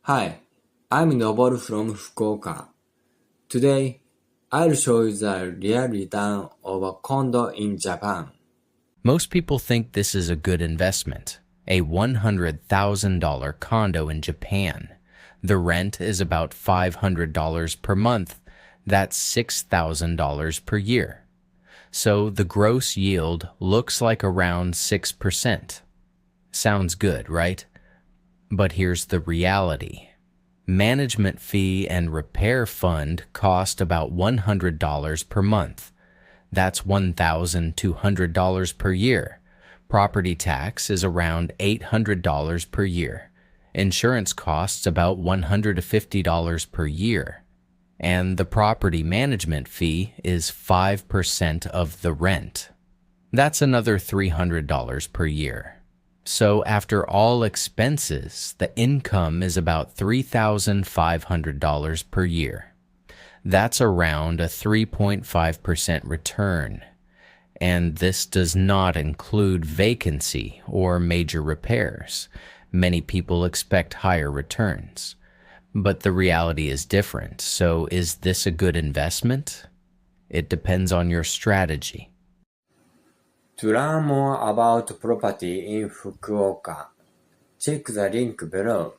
Hi, I'm Noboru from Fukuoka. Today, I'll show you the real return of a condo in Japan. Most people think this is a good investment, a $100,000 condo in Japan. The rent is about $500 per month. That's $6,000 per year. So the gross yield looks like around 6%. Sounds good, right? But here's the reality. Management fee and repair fund cost about $100 per month. That's $1,200 per year. Property tax is around $800 per year. Insurance costs about $150 per year. And the property management fee is 5% of the rent. That's another $300 per year. So after all expenses, the income is about $3,500 per year. That's around a 3.5% return. And this does not include vacancy or major repairs. Many people expect higher returns. But the reality is different. So is this a good investment? It depends on your strategy. To learn more about property in Fukuoka, check the link below.